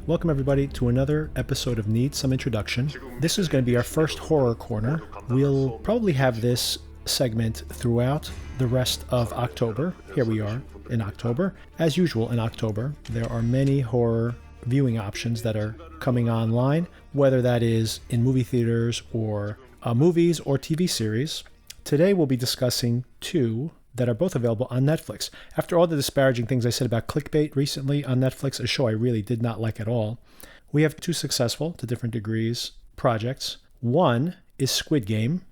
Welcome everybody to another episode of Need Some Introduction. This is going to be our first horror corner. We'll probably have this segment throughout the rest of October. Here we are in October. As usual in October, there are many horror viewing options that are coming online, whether that is in movie theaters or movies or TV series. Today we'll be discussing two that are both available on Netflix. After all the disparaging things I said about clickbait recently on Netflix, a show I really did not like at all, we have two successful, to different degrees, projects. One is Squid Game,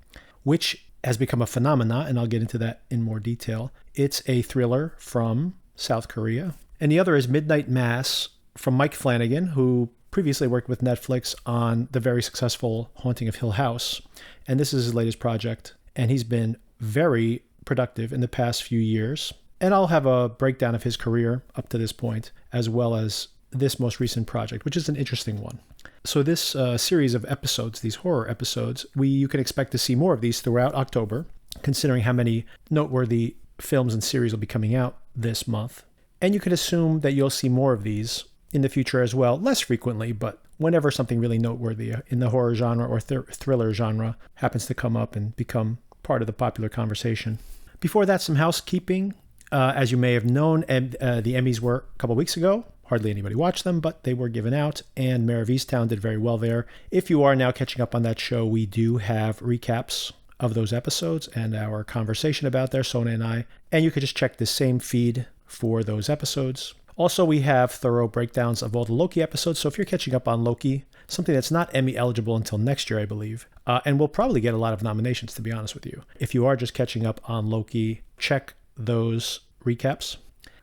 which has become a phenomenon, and I'll get into that in more detail. It's a thriller from South Korea. And the other is Midnight Mass from Mike Flanagan, who previously worked with Netflix on the very successful Haunting of Hill House. And this is his latest project, and he's been very productive in the past few years. And I'll have a breakdown of his career up to this point, as well as this most recent project, which is an interesting one. So this series of episodes, these horror episodes, you can expect to see more of these throughout October, considering how many noteworthy films and series will be coming out this month. And you can assume that you'll see more of these in the future as well, less frequently, but whenever something really noteworthy in the horror genre or thriller genre happens to come up and become part of the popular conversation. Before that, some housekeeping. As you may have known, the Emmys were a couple weeks ago. Hardly anybody watched them, but they were given out, and Mare of Easttown did very well there. If you are now catching up on that show, we do have recaps of those episodes and our conversation about there, Sona and I, and you could just check the same feed for those episodes. Also, we have thorough breakdowns of all the Loki episodes, so if you're catching up on Loki, something that's not Emmy eligible until next year, I believe, and we'll probably get a lot of nominations, to be honest with you. If you are just catching up on Loki, check those recaps.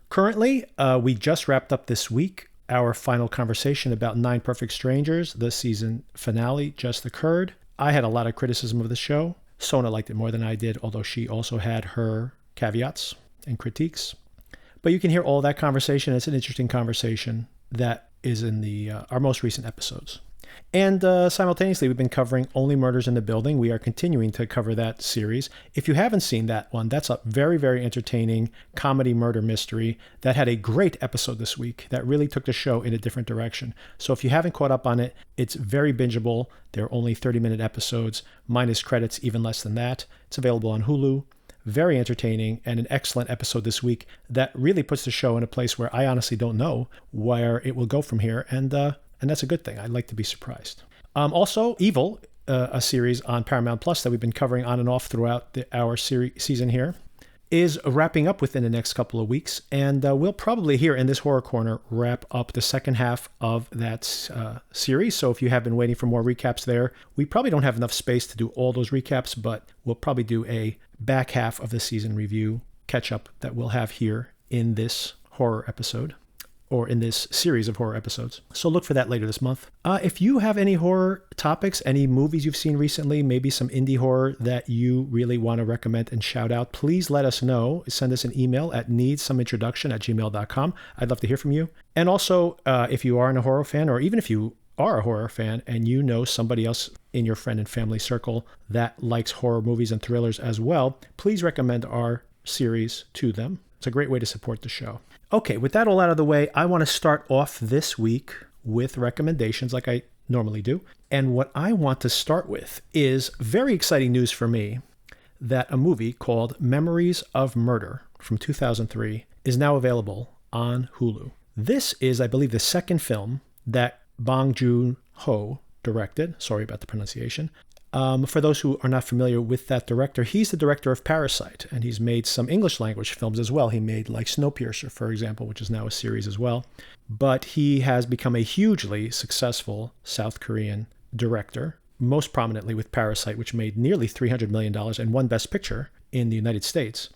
Currently, we just wrapped up this week our final conversation about 9 Perfect Strangers. The season finale just occurred. I had a lot of criticism of the show. Sona liked it more than I did, although she also had her caveats and critiques. But you can hear all that conversation. It's an interesting conversation that is in our most recent episodes. And simultaneously, we've been covering Only Murders in the Building. We are continuing to cover that series. If you haven't seen that one, that's a very, very entertaining comedy murder mystery that had a great episode this week that really took the show in a different direction. So if you haven't caught up on it, it's very bingeable. They're only 30-minute episodes, minus credits, even less than that. It's available on Hulu. Very entertaining and an excellent episode this week that really puts the show in a place where I honestly don't know where it will go from here. And that's a good thing. I like to be surprised. Also, Evil, a series on Paramount Plus that we've been covering on and off throughout our season here, is wrapping up within the next couple of weeks. And we'll probably here in this Horror Corner wrap up the second half of that series. So if you have been waiting for more recaps there, we probably don't have enough space to do all those recaps, but we'll probably do a back half of the season review catch-up that we'll have here in this horror episode, or in this series of horror episodes. So look for that later this month. If you have any horror topics, any movies you've seen recently, maybe some indie horror that you really want to recommend and shout out, please let us know. Send us an email at needsomeintroduction@gmail.com. I'd love to hear from you. And also, if you are a horror fan, or even if you are a horror fan and you know somebody else in your friend and family circle that likes horror movies and thrillers as well, please recommend our series to them. It's a great way to support the show. Okay, with that all out of the way, I want to start off this week with recommendations like I normally do. And what I want to start with is very exciting news for me that a movie called Memories of Murder from 2003 is now available on Hulu. This is, I believe, the second film that Bong Joon-ho directed. Sorry about the pronunciation. For those who are not familiar with that director, he's the director of Parasite, and he's made some English language films as well. He made like Snowpiercer, for example, which is now a series as well. But he has become a hugely successful South Korean director, most prominently with Parasite, which made nearly $300 million and won Best Picture in the United States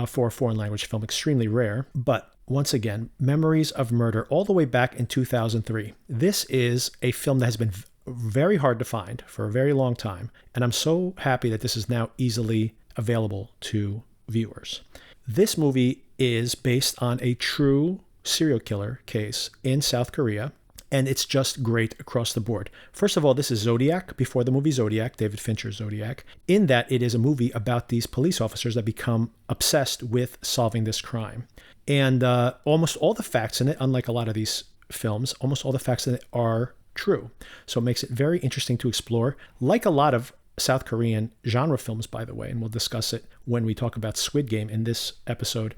for a foreign language film, extremely rare. But once again, Memories of Murder, all the way back in 2003. This is a film that has been very hard to find for a very long time, and I'm so happy that this is now easily available to viewers. This movie is based on a true serial killer case in South Korea, and it's just great across the board. First of all, this is Zodiac, before the movie Zodiac, David Fincher's Zodiac, in that it is a movie about these police officers that become obsessed with solving this crime. And almost all the facts in it, unlike a lot of these films, almost all the facts in it are true. So it makes it very interesting to explore, like a lot of South Korean genre films, by the way, and we'll discuss it when we talk about Squid Game in this episode.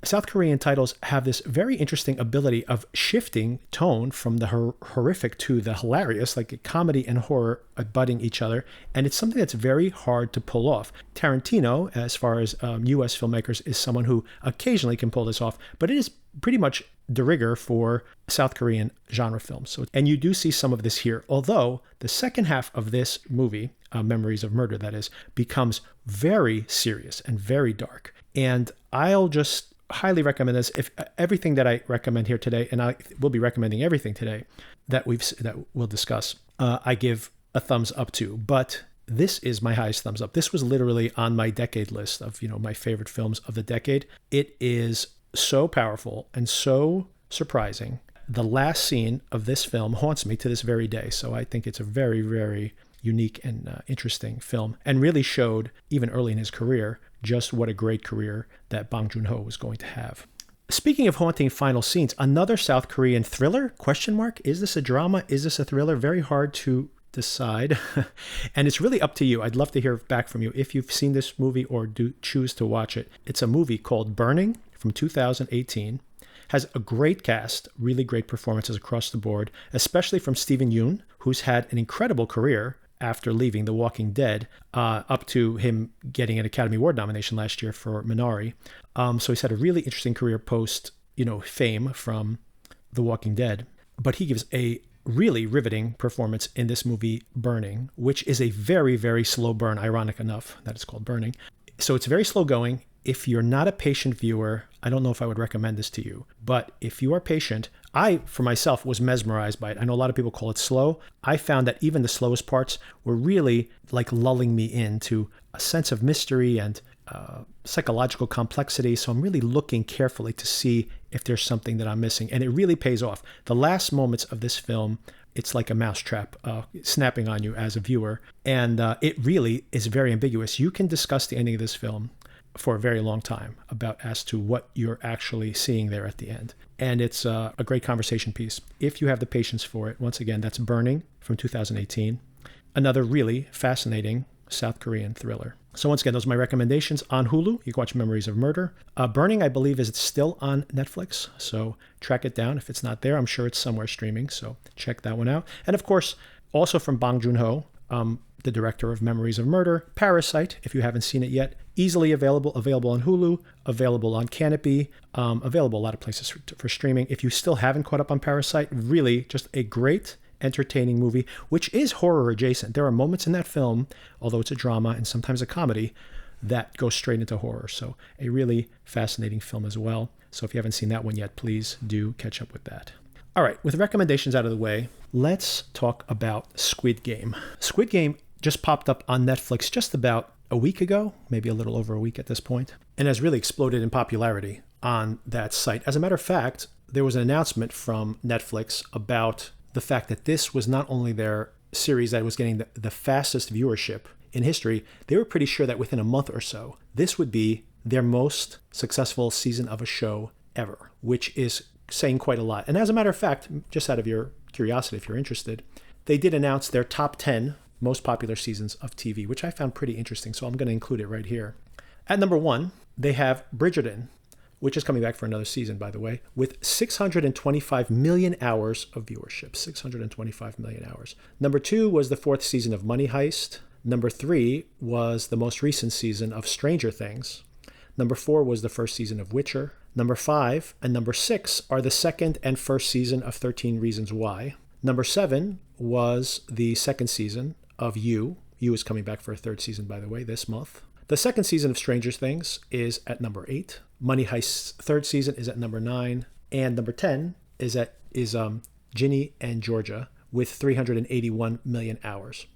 South Korean titles have this very interesting ability of shifting tone from the horrific to the hilarious, like comedy and horror abutting each other. And it's something that's very hard to pull off. Tarantino, as far as U.S. filmmakers, is someone who occasionally can pull this off, but it is pretty much de rigueur for South Korean genre films. So, and you do see some of this here, although the second half of this movie, Memories of Murder, that is, becomes very serious and very dark. And I'll just highly recommend this. If everything that I recommend here today, and I will be recommending everything today that we'll discuss, I give a thumbs up to. But this is my highest thumbs up. This was literally on my decade list of my favorite films of the decade. It is so powerful and so surprising. The last scene of this film haunts me to this very day. So I think it's a very, very unique and interesting film, and really showed, even early in his career, just what a great career that Bong Joon-ho was going to have. Speaking of haunting final scenes, another South Korean thriller, question mark, is this a drama? Is this a thriller? Very hard to decide. And it's really up to you. I'd love to hear back from you if you've seen this movie or do choose to watch it. It's a movie called Burning from 2018. Has a great cast, really great performances across the board, especially from Steven Yeun, who's had an incredible career after leaving The Walking Dead, up to him getting an Academy Award nomination last year for Minari. So he's had a really interesting career post, fame from The Walking Dead. But he gives a really riveting performance in this movie, Burning, which is a very, very slow burn, ironic enough that it's called Burning. So it's very slow going. If you're not a patient viewer, I don't know if I would recommend this to you. But if you are patient, I, for myself, was mesmerized by it. I know a lot of people call it slow. I found that even the slowest parts were really like lulling me into a sense of mystery and psychological complexity. So I'm really looking carefully to see if there's something that I'm missing. And it really pays off. The last moments of this film, it's like a mousetrap snapping on you as a viewer. And it really is very ambiguous. You can discuss the ending of this film for a very long time about as to what you're actually seeing there at the end. And it's a great conversation piece. If you have the patience for it, once again, that's Burning from 2018. Another really fascinating South Korean thriller. So once again, those are my recommendations on Hulu. You can watch Memories of Murder. Burning, I believe, is still on Netflix. So track it down. If it's not there, I'm sure it's somewhere streaming. So check that one out. And of course, also from Bong Joon-ho, the director of Memories of Murder, Parasite, if you haven't seen it yet, easily available on Hulu, available on Canopy, available a lot of places for streaming. If you still haven't caught up on Parasite, really just a great, entertaining movie, which is horror adjacent. There are moments in that film, although it's a drama and sometimes a comedy, that goes straight into horror. So a really fascinating film as well. So if you haven't seen that one yet, please do catch up with that. All right, with recommendations out of the way, let's talk about Squid Game. Squid Game just popped up on Netflix just about a week ago, maybe a little over a week at this point, and has really exploded in popularity on that site. As a matter of fact, there was an announcement from Netflix about the fact that this was not only their series that was getting the fastest viewership in history, they were pretty sure that within a month or so, this would be their most successful season of a show ever, which is saying quite a lot. And as a matter of fact, just out of your curiosity, if you're interested, they did announce their top 10 most popular seasons of TV, which I found pretty interesting. So I'm going to include it right here. At number 1, they have Bridgerton, which is coming back for another season, by the way, with 625 million hours of viewership. 625 million hours. Number 2 was the 4th season of Money Heist. Number 3 was the most recent season of Stranger Things. Number 4 was the first season of Witcher. Number 5 and number 6 are the second and first season of 13 Reasons Why. Number 7 was the second season of You. You is coming back for a 3rd season, by the way, this month. The second season of Stranger Things is at number 8. Money Heist's 3rd season is at number 9. And number 10 is Ginny and Georgia with 381 million hours.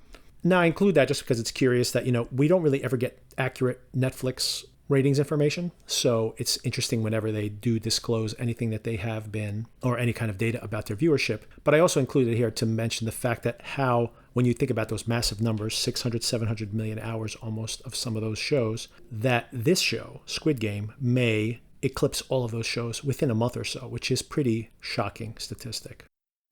Now, I include that just because it's curious that, we don't really ever get accurate Netflix ratings information. So it's interesting whenever they do disclose anything that they have been, or any kind of data about their viewership. But I also included here to mention the fact that how, when you think about those massive numbers, 600, 700 million hours almost of some of those shows, that this show, Squid Game, may eclipse all of those shows within a month or so, which is pretty shocking statistic.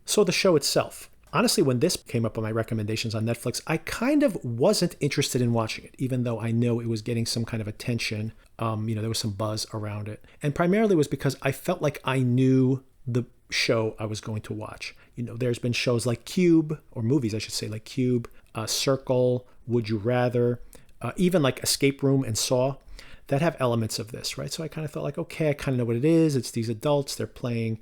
So the show itself. Honestly, when this came up on my recommendations on Netflix, I kind of wasn't interested in watching it, even though I know it was getting some kind of attention. There was some buzz around it. And primarily was because I felt like I knew the show I was going to watch. There's been shows like Cube, or movies, I should say, like Cube, Circle, Would You Rather, even like Escape Room and Saw, that have elements of this, right? So I kind of felt like, okay, I kind of know what it is. It's these adults, they're playing,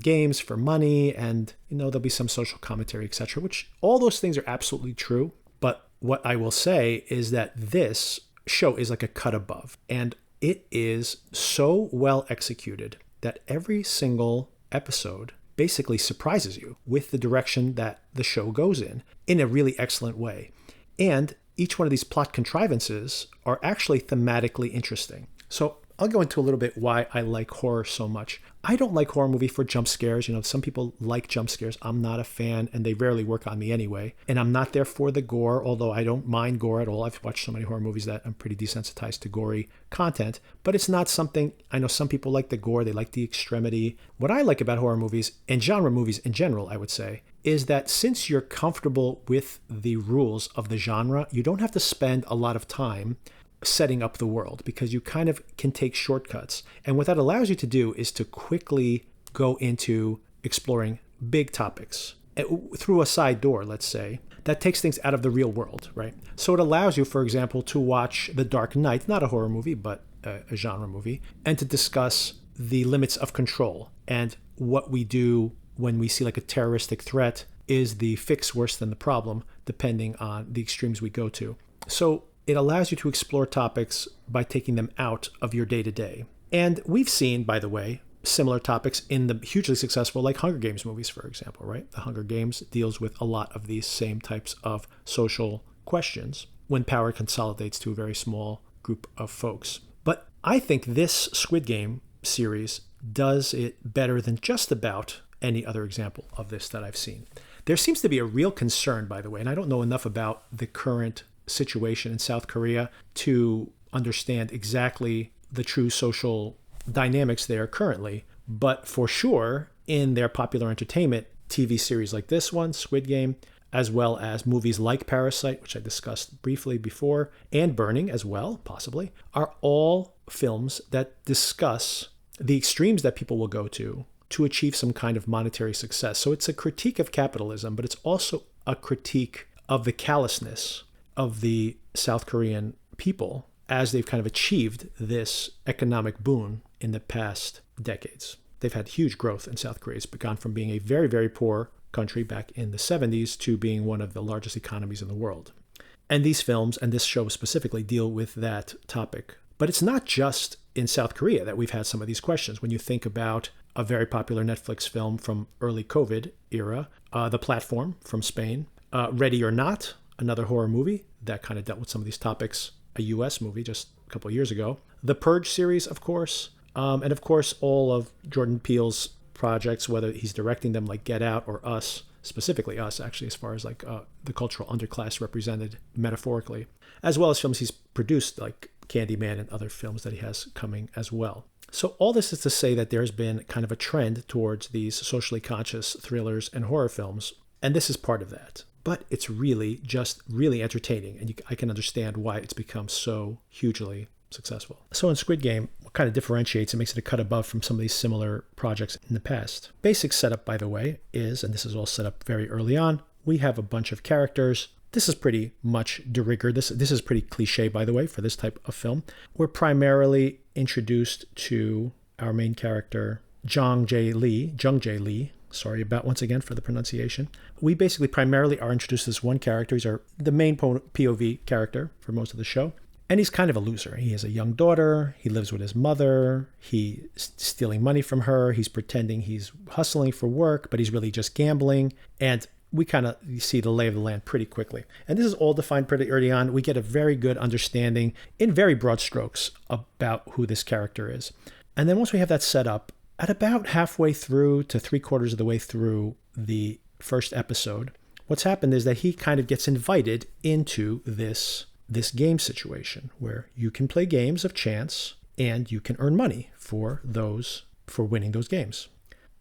games for money, and, there'll be some social commentary, etc., which all those things are absolutely true. But what I will say is that this show is like a cut above, and it is so well executed that every single episode basically surprises you with the direction that the show goes in a really excellent way. And each one of these plot contrivances are actually thematically interesting. So I'll go into a little bit why I like horror so much. I don't like horror movie for jump scares. Some people like jump scares. I'm not a fan, and they rarely work on me anyway. And I'm not there for the gore, although I don't mind gore at all. I've watched so many horror movies that I'm pretty desensitized to gory content. But it's not something, I know some people like the gore, they like the extremity. What I like about horror movies, and genre movies in general, I would say, is that since you're comfortable with the rules of the genre, you don't have to spend a lot of time setting up the world, because you kind of can take shortcuts. And what that allows you to do is to quickly go into exploring big topics through a side door, let's say, that takes things out of the real world, right? So it allows you, for example, to watch The Dark Knight, not a horror movie, but a genre movie, and to discuss the limits of control and what we do when we see like a terroristic threat. Is the fix worse than the problem, depending on the extremes we go to. So it allows you to explore topics by taking them out of your day-to-day. And we've seen, by the way, similar topics in the hugely successful like Hunger Games movies, for example, right? The Hunger Games deals with a lot of these same types of social questions when power consolidates to a very small group of folks. But I think this Squid Game series does it better than just about any other example of this that I've seen. There seems to be a real concern, by the way, and I don't know enough about the current situation in South Korea to understand exactly the true social dynamics there currently. But for sure, in their popular entertainment, TV series like this one, Squid Game, as well as movies like Parasite, which I discussed briefly before, and Burning as well, possibly, are all films that discuss the extremes that people will go to achieve some kind of monetary success. So it's a critique of capitalism, but it's also a critique of the callousness of the South Korean people as they've kind of achieved this economic boon in the past decades. They've had huge growth in South Korea. It's gone from being a very, very poor country back in the 70s to being one of the largest economies in the world. And these films, and this show specifically, deal with that topic. But it's not just in South Korea that we've had some of these questions. When you think about a very popular Netflix film from early COVID era, The Platform from Spain, Ready or Not, another horror movie that kind of dealt with some of these topics, a US movie just a couple of years ago. The Purge series, of course, and of course all of Jordan Peele's projects, whether he's directing them like Get Out or Us, specifically Us, actually, as far as like the cultural underclass represented metaphorically, as well as films he's produced like Candyman and other films that he has coming as well. So all this is to say that there's been kind of a trend towards these socially conscious thrillers and horror films, and this is part of that. But it's really just really entertaining, and I can understand why it's become so hugely successful. So in Squid Game, what kind of differentiates and makes it a cut above from some of these similar projects in the past? Basic setup, by the way, is, and this is all set up very early on, we have a bunch of characters. This is pretty much de rigueur. This is pretty cliche, by the way, for this type of film. We're primarily introduced to our main character, Jung Jae Lee. Sorry about once again for the pronunciation. We basically primarily are introduced to this one character. He's the main POV character for most of the show. And he's kind of a loser. He has a young daughter. He lives with his mother. He's stealing money from her. He's pretending he's hustling for work, but he's really just gambling. And we kind of see the lay of the land pretty quickly. And this is all defined pretty early on. We get a very good understanding in very broad strokes about who this character is. And then once we have that set up, at about halfway through to 3/4 of the way through the first episode, what's happened is that he kind of gets invited into this game situation where you can play games of chance and you can earn money for winning those games.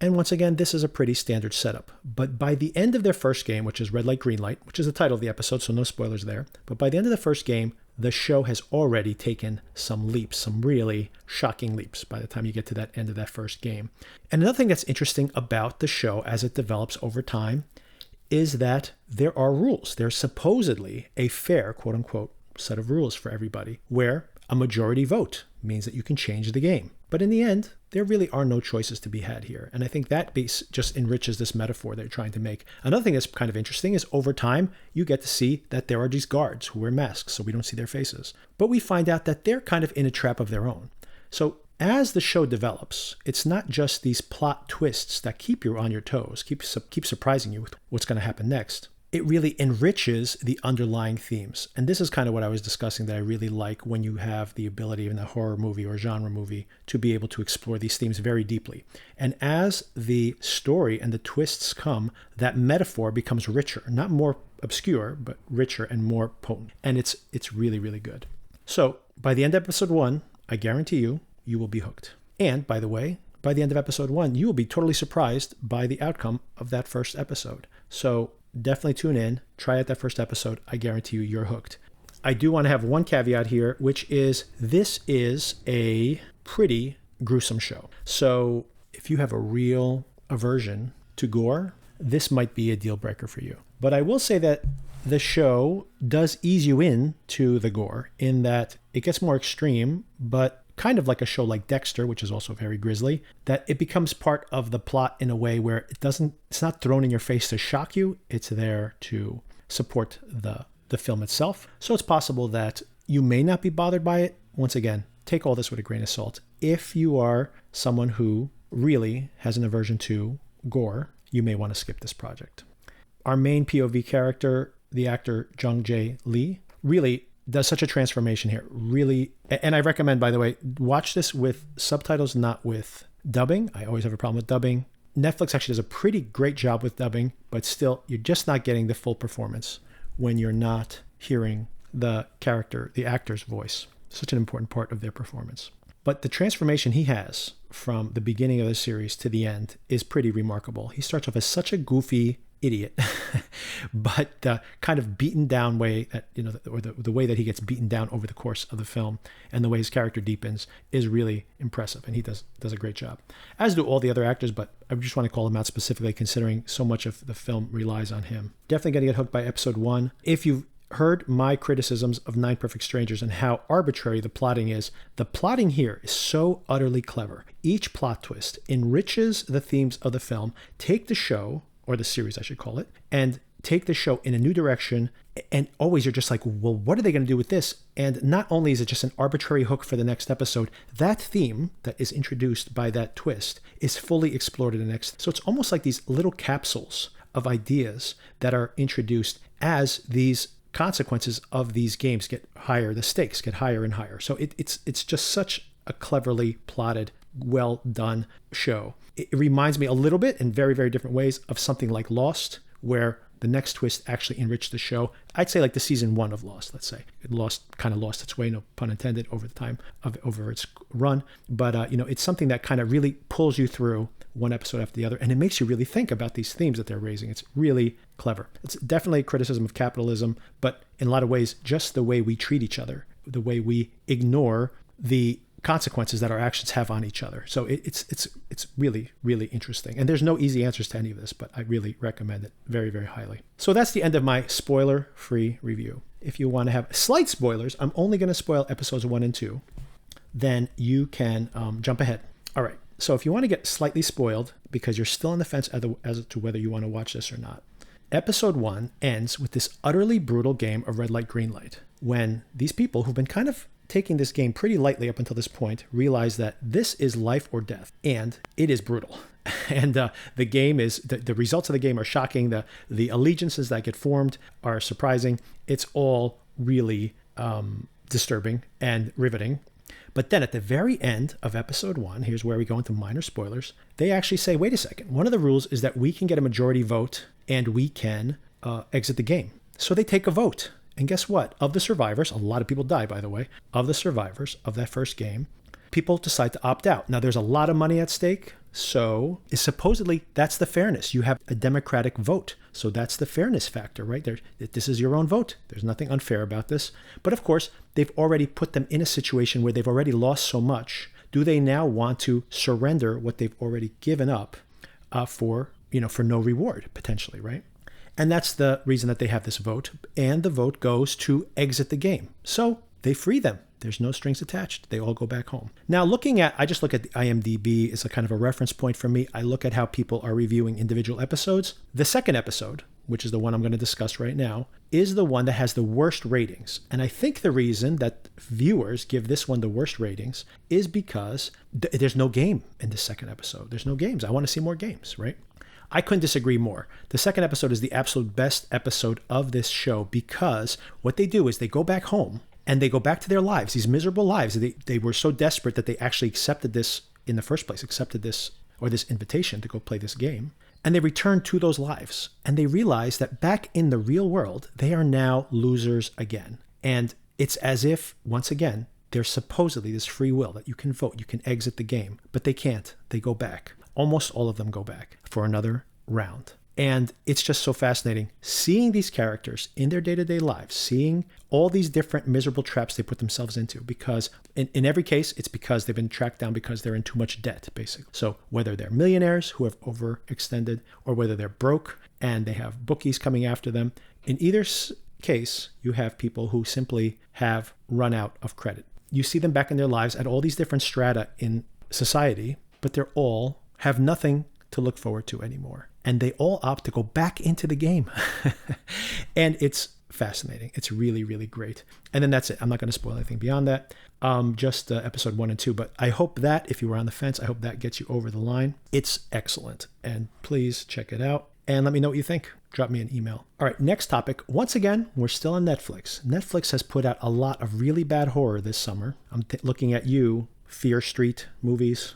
And once again, this is a pretty standard setup. But by the end of their first game, which is Red Light, Green Light, which is the title of the episode, so no spoilers there. But by the end of the first game, the show has already taken some leaps, some really shocking leaps by the time you get to that end of that first game. And another thing that's interesting about the show as it develops over time is that there are rules. There's supposedly a fair, quote unquote, set of rules for everybody, where a majority vote means that you can change the game. But in the end, there really are no choices to be had here. And I think that just enriches this metaphor they're trying to make. Another thing that's kind of interesting is over time, you get to see that there are these guards who wear masks, so we don't see their faces. But we find out that they're kind of in a trap of their own. So as the show develops, it's not just these plot twists that keep you on your toes, keep surprising you with what's going to happen next. It really enriches the underlying themes. And this is kind of what I was discussing that I really like when you have the ability in a horror movie or genre movie to be able to explore these themes very deeply. And as the story and the twists come, that metaphor becomes richer, not more obscure, but richer and more potent. And it's really, really good. So by the end of episode 1, I guarantee you will be hooked. And by the way, by the end of episode 1, you will be totally surprised by the outcome of that first episode. So definitely tune in, try out that first episode. I guarantee you're hooked. I do want to have one caveat here, which is this is a pretty gruesome show. So if you have a real aversion to gore, this might be a deal breaker for you. But I will say that the show does ease you in to the gore in that it gets more extreme, but kind of like a show like Dexter, which is also very grisly, that it becomes part of the plot in a way where it's not thrown in your face to shock you. It's there to support the film itself. So it's possible that you may not be bothered by it. Once again, take all this with a grain of salt. If you are someone who really has an aversion to gore, you may want to skip this project. Our main POV character, the actor Jung Jae Lee, really does such a transformation here. Really, and I recommend, by the way, watch this with subtitles, not with dubbing. I always have a problem with dubbing. Netflix actually does a pretty great job with dubbing, but still, you're just not getting the full performance when you're not hearing the actor's voice. Such an important part of their performance. But the transformation he has from the beginning of the series to the end is pretty remarkable. He starts off as such a goofy idiot, but the kind of beaten down way that, or the way that he gets beaten down over the course of the film and the way his character deepens is really impressive. And he does a great job, as do all the other actors, but I just want to call him out specifically considering so much of the film relies on him. Definitely going to get hooked by episode 1. If you've heard my criticisms of 9 Perfect Strangers and how arbitrary the plotting is, the plotting here is so utterly clever. Each plot twist enriches the themes of the film, take the show, or the series I should call it, and take the show in a new direction. And always you're just like, well, what are they going to do with this? And not only is it just an arbitrary hook for the next episode, that theme that is introduced by that twist is fully explored in the next. So it's almost like these little capsules of ideas that are introduced as these consequences of these games get higher, the stakes get higher and higher. So it's just such a cleverly plotted, well done show. It reminds me a little bit in very, very different ways of something like Lost, where the next twist actually enriched the show. I'd say like the season 1 of Lost, let's say. It kind of lost its way, no pun intended, over its run. But, it's something that kind of really pulls you through one episode after the other, and it makes you really think about these themes that they're raising. It's really clever. It's definitely a criticism of capitalism, but in a lot of ways, just the way we treat each other, the way we ignore the consequences that our actions have on each other. So it's really, really interesting. And there's no easy answers to any of this, but I really recommend it very, very highly. So that's the end of my spoiler-free review. If you want to have slight spoilers, I'm only going to spoil episodes 1 and 2. Then you can jump ahead. All right. So if you want to get slightly spoiled because you're still on the fence as to whether you want to watch this or not, episode 1 ends with this utterly brutal game of red light, green light, when these people who've been kind of taking this game pretty lightly up until this point, realize that this is life or death, and it is brutal. And the game is, the results of the game are shocking. The allegiances that get formed are surprising. It's all really disturbing and riveting. But then at the very end of episode 1, here's where we go into minor spoilers, they actually say, wait a second, one of the rules is that we can get a majority vote and we can exit the game. So they take a vote. And guess what? Of the survivors, a lot of people die, by the way, of the survivors of that first game, people decide to opt out. Now, there's a lot of money at stake. So supposedly that's the fairness. You have a democratic vote. So that's the fairness factor, right? This is your own vote. There's nothing unfair about this. But of course, they've already put them in a situation where they've already lost so much. Do they now want to surrender what they've already given up for no reward, potentially, right? And that's the reason that they have this vote. And the vote goes to exit the game. So they free them. There's no strings attached. They all go back home. Now, I just look at the IMDb as a kind of a reference point for me. I look at how people are reviewing individual episodes. The second episode, which is the one I'm going to discuss right now, is the one that has the worst ratings. And I think the reason that viewers give this one the worst ratings is because there's no game in the second episode. There's no games. I want to see more games, right? I couldn't disagree more. The second episode is the absolute best episode of this show because what they do is they go back home and they go back to their lives, these miserable lives. They were so desperate that they actually accepted this in the first place, this invitation to go play this game. And they return to those lives. And they realize that back in the real world, they are now losers again. And it's as if, once again, there's supposedly this free will that you can vote, you can exit the game, but they can't. They go back. Almost all of them go back for another round. And it's just so fascinating seeing these characters in their day-to-day lives, seeing all these different miserable traps they put themselves into, because in every case, it's because they've been tracked down because they're in too much debt, basically. So whether they're millionaires who have overextended or whether they're broke and they have bookies coming after them, in either case, you have people who simply have run out of credit. You see them back in their lives at all these different strata in society, but they're all have nothing to look forward to anymore. And they all opt to go back into the game. And it's fascinating. It's really, really great. And then that's it. I'm not going to spoil anything beyond that. Just episode 1 and 2. But I hope that, if you were on the fence, I hope that gets you over the line. It's excellent. And please check it out. And let me know what you think. Drop me an email. All right, next topic. Once again, we're still on Netflix. Netflix has put out a lot of really bad horror this summer. I'm looking at you, Fear Street movies.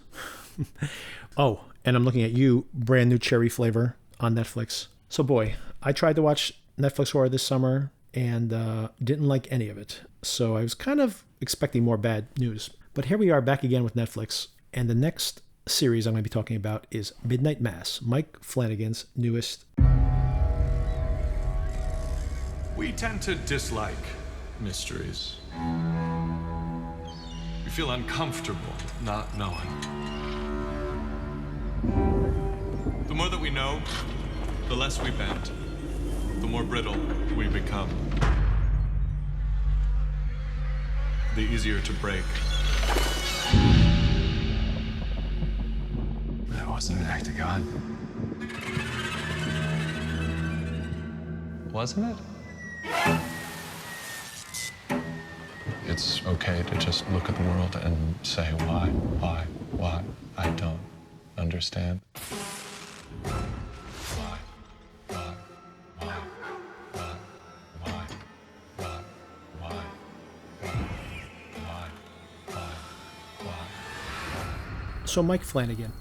Oh, and I'm looking at you, brand new cherry flavor on Netflix. So boy, I tried to watch Netflix horror this summer and didn't like any of it. So I was kind of expecting more bad news. But here we are back again with Netflix. And the next series I'm going to be talking about is Midnight Mass, Mike Flanagan's newest. We tend to dislike mysteries. We feel uncomfortable not knowing. The more that we know, the less we bend, the more brittle we become, the easier to break. That wasn't an act of God. Wasn't it? It's okay to just look at the world and say, why, I don't understand. So Mike Flanagan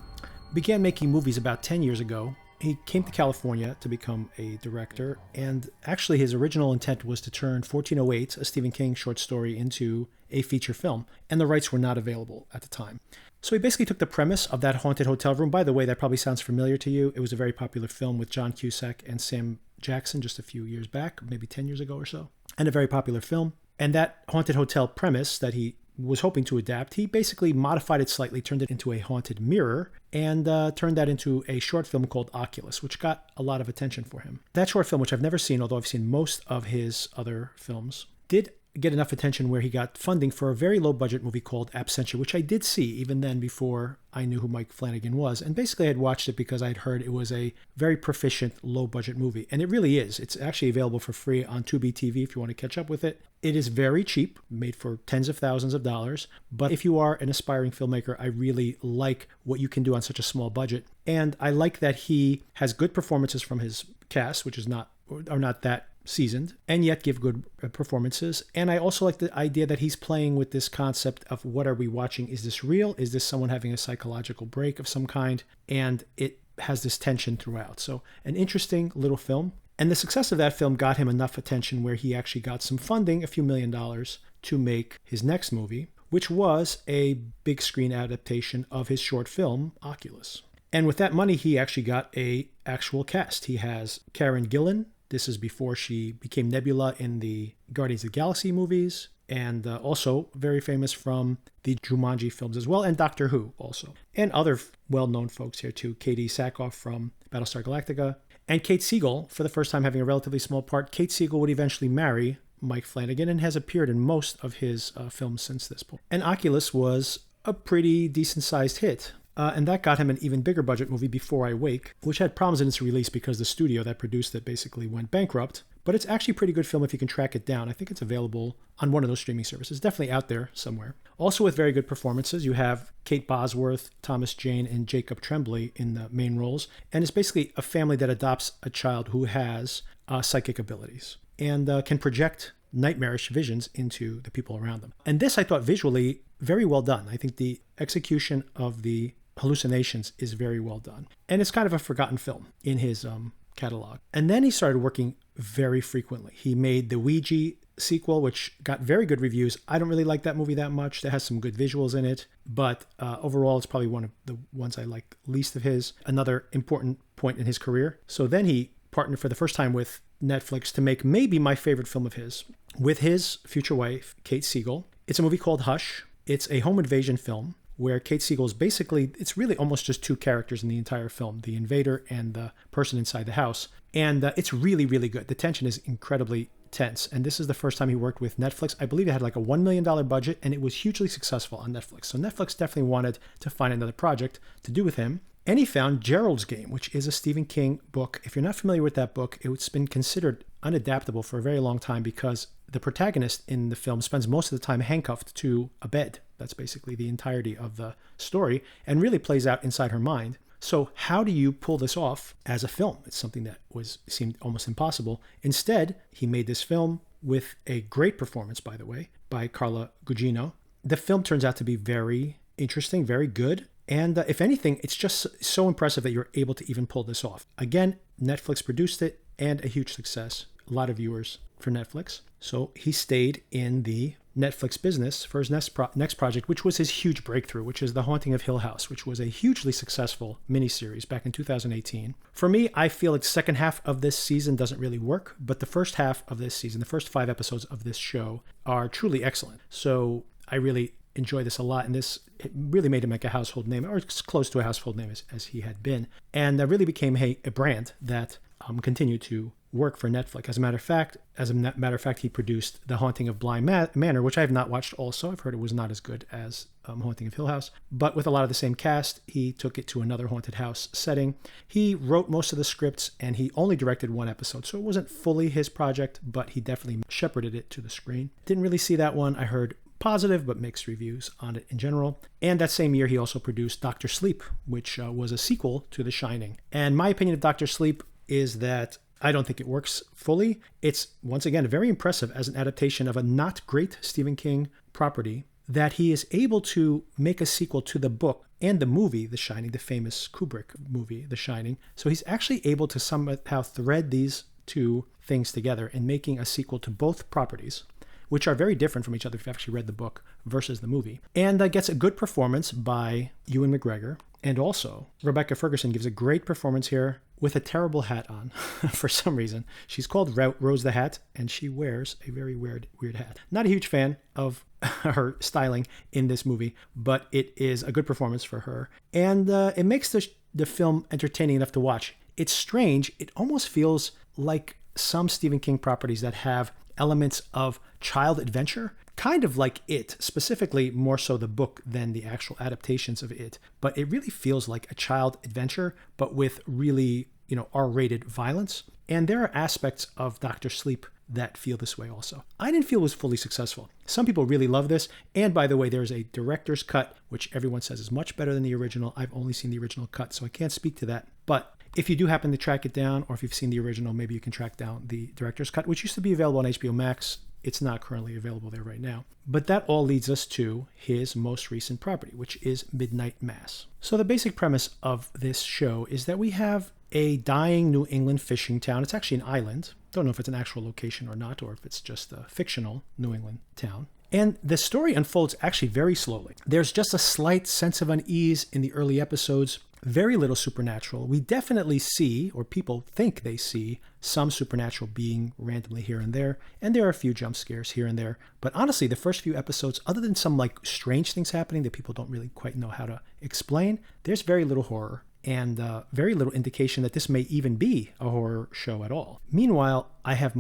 began making movies about 10 years ago. He came to California to become a director, and actually his original intent was to turn 1408, a Stephen King short story, into a feature film, and the rights were not available at the time. So he basically took the premise of that haunted hotel room. By the way, that probably sounds familiar to you. It was a very popular film with John Cusack and Sam Jackson just a few years back, maybe 10 years ago or so, and a very popular film. And that haunted hotel premise that he was hoping to adapt, he basically modified it slightly, turned it into a haunted mirror, and turned that into a short film called Oculus, which got a lot of attention for him. That short film, which I've never seen, although I've seen most of his other films, did get enough attention where he got funding for a very low budget movie called Absentia, which I did see even then before I knew who Mike Flanagan was. And basically I had watched it because I'd heard it was a very proficient low budget movie. And it really is. It's actually available for free on Tubi TV if you want to catch up with it. It is very cheap, made for tens of thousands of dollars. But if you are an aspiring filmmaker, I really like what you can do on such a small budget. And I like that he has good performances from his cast, which are not that seasoned, and yet give good performances. And I also like the idea that he's playing with this concept of what are we watching? Is this real? Is this someone having a psychological break of some kind? And it has this tension throughout. So an interesting little film. And the success of that film got him enough attention where he actually got some funding, a few $1 million, to make his next movie, which was a big screen adaptation of his short film, Oculus. And with that money, he actually got a actual cast. He has Karen Gillan. This is before she became Nebula in the Guardians of the Galaxy movies, and also very famous from the Jumanji films as well, and Doctor Who also. And other well-known folks here too. Katie Sackhoff from Battlestar Galactica, and Kate Siegel, for the first time having a relatively small part. Kate Siegel would eventually marry Mike Flanagan and has appeared in most of his films since this point. And Oculus was a pretty decent-sized hit. And that got him an even bigger budget movie, Before I Wake, which had problems in its release because the studio that produced it basically went bankrupt. But it's actually a pretty good film if you can track it down. I think it's available on one of those streaming services. Definitely out there somewhere. Also with very good performances, you have Kate Bosworth, Thomas Jane, and Jacob Tremblay in the main roles. And it's basically a family that adopts a child who has psychic abilities and can project nightmarish visions into the people around them. And this, I thought, visually very well done. I think the execution of the hallucinations is very well done. And it's kind of a forgotten film in his catalog. And then he started working very frequently. He made the Ouija sequel, which got very good reviews. I don't really like that movie that much. That has some good visuals in it, but overall it's probably one of the ones I like least of his. Another important point in his career. So then he partnered for the first time with Netflix to make maybe my favorite film of his with his future wife, Kate Siegel. It's a movie called Hush. It's a home invasion film where Kate Siegel is basically, it's really almost just two characters in the entire film, the invader and the person inside the house. And it's really, really good. The tension is incredibly tense. And this is the first time he worked with Netflix. I believe it had like a $1 million budget, and it was hugely successful on Netflix. So Netflix definitely wanted to find another project to do with him. And he found Gerald's Game, which is a Stephen King book. If you're not familiar with that book, it's been considered unadaptable for a very long time because the protagonist in the film spends most of the time handcuffed to a bed. That's basically the entirety of the story and really plays out inside her mind. So how do you pull this off as a film? It's something that seemed almost impossible. Instead, he made this film with a great performance, by the way, by Carla Gugino. The film turns out to be very interesting, very good. And if anything, it's just so impressive that you're able to even pull this off. Again, Netflix produced it and a huge success. A lot of viewers for Netflix. So he stayed in the Netflix business for his next project, which was his huge breakthrough, which is The Haunting of Hill House, which was a hugely successful miniseries back in 2018. For me, I feel like the second half of this season doesn't really work, but the first half of this season, the first 5 episodes of this show are truly excellent. So I really enjoy this a lot, and it really made him like a household name, or as close to a household name as he had been, and really became a brand that continued to work for Netflix. As a matter of fact, he produced The Haunting of Bly Manor, which I have not watched also. I've heard it was not as good as Haunting of Hill House, but with a lot of the same cast, he took it to another haunted house setting. He wrote most of the scripts, and he only directed 1 episode, so it wasn't fully his project, but he definitely shepherded it to the screen. Didn't really see that one. I heard positive but mixed reviews on it in general. And that same year, he also produced Dr. Sleep, which was a sequel to The Shining. And my opinion of Dr. Sleep is that I don't think it works fully. It's, once again, very impressive as an adaptation of a not great Stephen King property, that he is able to make a sequel to the book and the movie, The Shining, the famous Kubrick movie, The Shining. So he's actually able to somehow thread these two things together in making a sequel to both properties, which are very different from each other if you've actually read the book versus the movie. And gets a good performance by Ewan McGregor. And also, Rebecca Ferguson gives a great performance here with a terrible hat on for some reason. She's called Rose the Hat, and she wears a very weird hat. Not a huge fan of her styling in this movie, but it is a good performance for her. And it makes the film entertaining enough to watch. It's strange. It almost feels like some Stephen King properties that have elements of child adventure, kind of like It, specifically more so the book than the actual adaptations of It. But it really feels like a child adventure, but with really, R-rated violence. And there are aspects of Dr. Sleep that feel this way also. I didn't feel it was fully successful. Some people really love this. And by the way, there's a director's cut, which everyone says is much better than the original. I've only seen the original cut, so I can't speak to that. But if you do happen to track it down, or if you've seen the original, maybe you can track down the director's cut, which used to be available on HBO Max. It's not currently available there right now. But that all leads us to his most recent property, which is Midnight Mass. So the basic premise of this show is that we have a dying New England fishing town. It's actually an island. Don't know if it's an actual location or not, or if it's just a fictional New England town. And the story unfolds actually very slowly. There's just a slight sense of unease in the early episodes. Very little supernatural. We definitely see, or people think they see, some supernatural being randomly here and there are a few jump scares here and there. But honestly, the first few episodes, other than some strange things happening that people don't really quite know how to explain, there's very little horror and very little indication that this may even be a horror show at all. Meanwhile, I have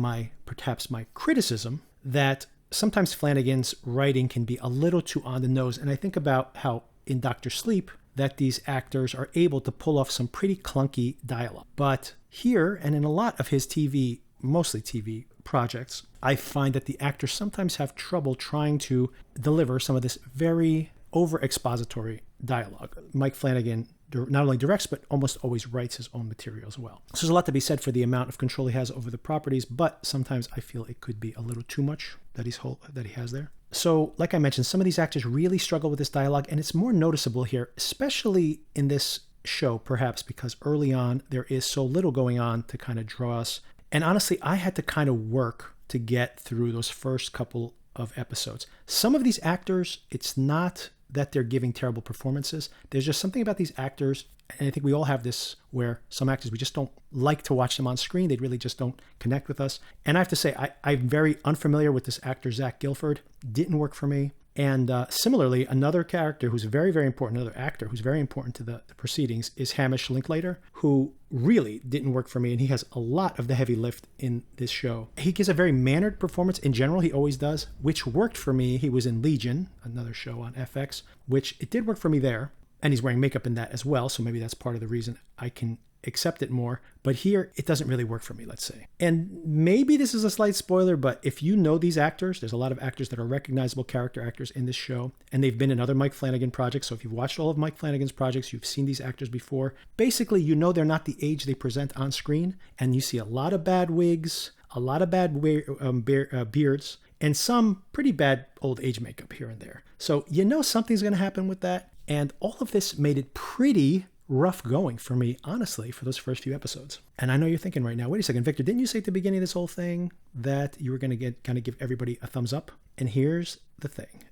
perhaps my criticism that sometimes Flanagan's writing can be a little too on the nose. And I think about how in Dr. Sleep, that these actors are able to pull off some pretty clunky dialogue. But here, and in a lot of his TV, mostly TV projects, I find that the actors sometimes have trouble trying to deliver some of this very over-expository dialogue. Mike Flanagan not only directs, but almost always writes his own material as well. So there's a lot to be said for the amount of control he has over the properties, but sometimes I feel it could be a little too much that he has there. So, like I mentioned, some of these actors really struggle with this dialogue, and it's more noticeable here, especially in this show, perhaps because early on there is so little going on to kind of draw us. And honestly, I had to kind of work to get through those first couple of episodes. Some of these actors, it's not that they're giving terrible performances. There's just something about these actors, and I think we all have this, where some actors, we just don't like to watch them on screen. They really just don't connect with us. And I have to say, I'm very unfamiliar with this actor, Zach Gilford. Didn't work for me. And similarly, another character who's very, very important, another actor who's very important to the proceedings is Hamish Linklater, who really didn't work for me. And he has a lot of the heavy lift in this show. He gives a very mannered performance in general. He always does, which worked for me. He was in Legion, another show on FX, which it did work for me there. And he's wearing makeup in that as well. So maybe that's part of the reason I can accept it more. But here, it doesn't really work for me, let's say. And maybe this is a slight spoiler, but if you know these actors, there's a lot of actors that are recognizable character actors in this show, and they've been in other Mike Flanagan projects. So if you've watched all of Mike Flanagan's projects, you've seen these actors before. Basically, you know they're not the age they present on screen, and you see a lot of bad wigs, a lot of bad beards, and some pretty bad old age makeup here and there. So you know something's going to happen with that. And all of this made it pretty rough going for me, honestly, for those first few episodes. And I know you're thinking right now, wait a second, Victor, didn't you say at the beginning of this whole thing that you were going to give everybody a thumbs up? And here's the thing.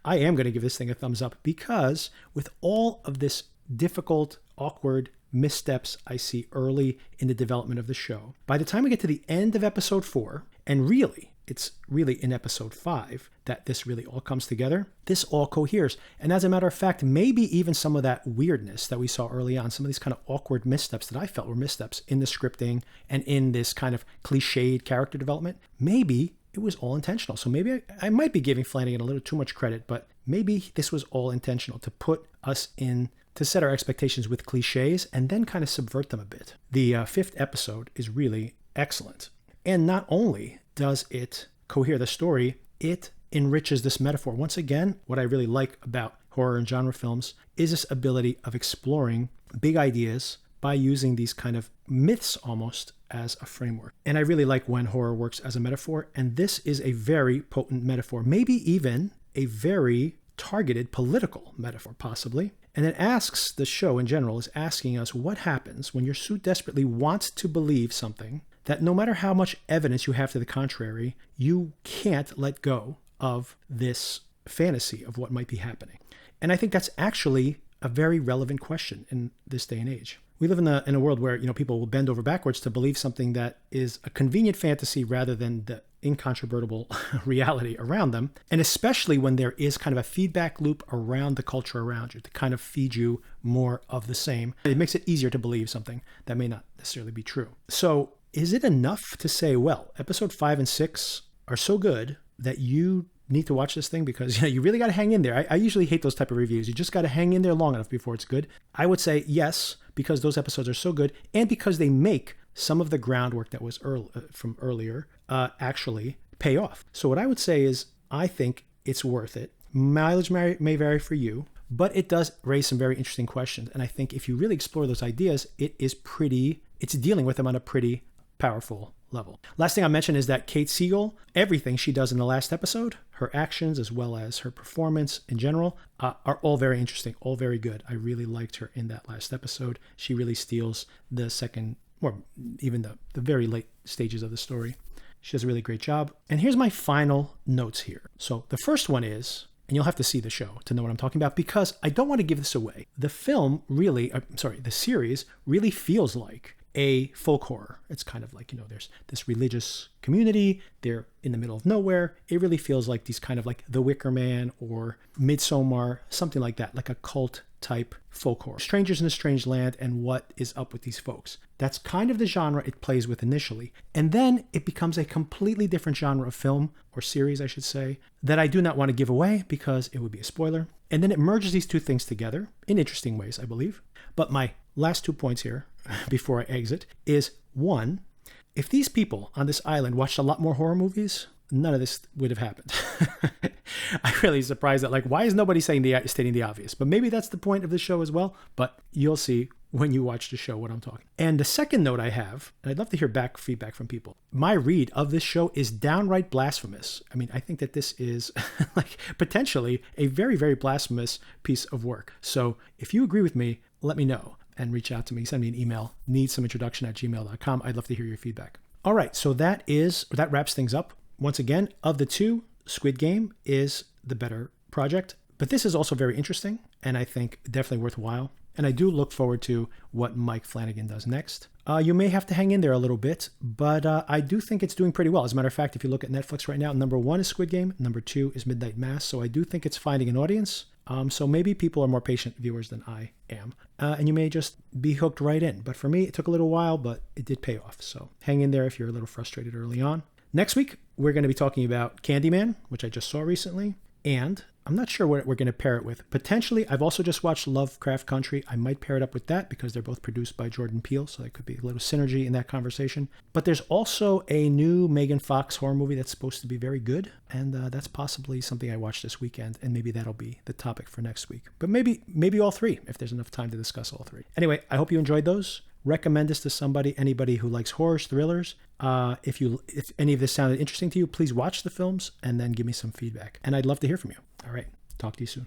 I am going to give this thing a thumbs up because with all of this difficult, awkward missteps I see early in the development of the show, by the time we get to the end of episode 4, and really, it's really in episode 5 that this really all comes together. This all coheres. And as a matter of fact, maybe even some of that weirdness that we saw early on, some of these kind of awkward missteps that I felt were missteps in the scripting and in this kind of cliched character development, maybe it was all intentional. So maybe I might be giving Flanagan a little too much credit, but maybe this was all intentional to put us in, to set our expectations with cliches and then kind of subvert them a bit. The 5th episode is really excellent. And not only does it cohere the story, it enriches this metaphor. Once again, what I really like about horror and genre films is this ability of exploring big ideas by using these kind of myths almost as a framework. And I really like when horror works as a metaphor, and this is a very potent metaphor, maybe even a very targeted political metaphor, possibly. And it asks, the show in general is asking us what happens when your suit desperately wants to believe something that no matter how much evidence you have to the contrary, you can't let go of this fantasy of what might be happening. And I think that's actually a very relevant question in this day and age. We live in a world where, people will bend over backwards to believe something that is a convenient fantasy rather than the incontrovertible reality around them. And especially when there is kind of a feedback loop around the culture around you to kind of feed you more of the same. It makes it easier to believe something that may not necessarily be true. So is it enough to say, well, episode 5 and 6 are so good that you need to watch this thing because you really got to hang in there? I usually hate those type of reviews. You just got to hang in there long enough before it's good. I would say yes, because those episodes are so good and because they make some of the groundwork that was from earlier actually pay off. So what I would say is I think it's worth it. Mileage may vary for you, but it does raise some very interesting questions. And I think if you really explore those ideas, it's dealing with them on a pretty powerful level. Last thing I'll mention is that Kate Siegel, everything she does in the last episode, her actions as well as her performance in general, are all very interesting, all very good. I really liked her in that last episode. She really steals the second, or even the very late stages of the story. She does a really great job. And here's my final notes here. So the first one is, and you'll have to see the show to know what I'm talking about because I don't want to give this away. The series really feels like a folk horror. It's kind of like, there's this religious community. They're in the middle of nowhere. It really feels like these kind of like The Wicker Man or Midsommar, something like that, like a cult type folk horror. Strangers in a strange land and what is up with these folks. That's kind of the genre it plays with initially. And then it becomes a completely different genre of film, or series, I should say, that I do not want to give away because it would be a spoiler. And then it merges these two things together in interesting ways, I believe. But my last 2 points here before I exit is, one, if these people on this island watched a lot more horror movies, none of this would have happened. I'm really surprised that, why is nobody stating the obvious? But maybe that's the point of the show as well. But you'll see when you watch the show what I'm talking. And the second note I have, and I'd love to hear feedback from people. My read of this show is downright blasphemous. I mean, I think that this is potentially a very, very blasphemous piece of work. So if you agree with me, let me know and reach out to me. Send me an email, needsomeintroduction@gmail.com. I'd love to hear your feedback. All right, so that wraps things up. Once again, of the two, Squid Game is the better project, but this is also very interesting and I think definitely worthwhile. And I do look forward to what Mike Flanagan does next. You may have to hang in there a little bit, but I do think it's doing pretty well. As a matter of fact, if you look at Netflix right now, number 1 is Squid Game, number 2 is Midnight Mass. So I do think it's finding an audience. So maybe people are more patient viewers than I am. And you may just be hooked right in. But for me, it took a little while, but it did pay off. So hang in there if you're a little frustrated early on. Next week, we're going to be talking about Candyman, which I just saw recently. And I'm not sure what we're going to pair it with. Potentially, I've also just watched Lovecraft Country. I might pair it up with that because they're both produced by Jordan Peele, so there could be a little synergy in that conversation. But there's also a new Megan Fox horror movie that's supposed to be very good, and that's possibly something I watched this weekend, and maybe that'll be the topic for next week. But maybe all three, if there's enough time to discuss all three. Anyway, I hope you enjoyed those. Recommend this to anybody who likes horrors, thrillers. If any of this sounded interesting to you, please watch the films and then give me some feedback. And I'd love to hear from you. All right. Talk to you soon.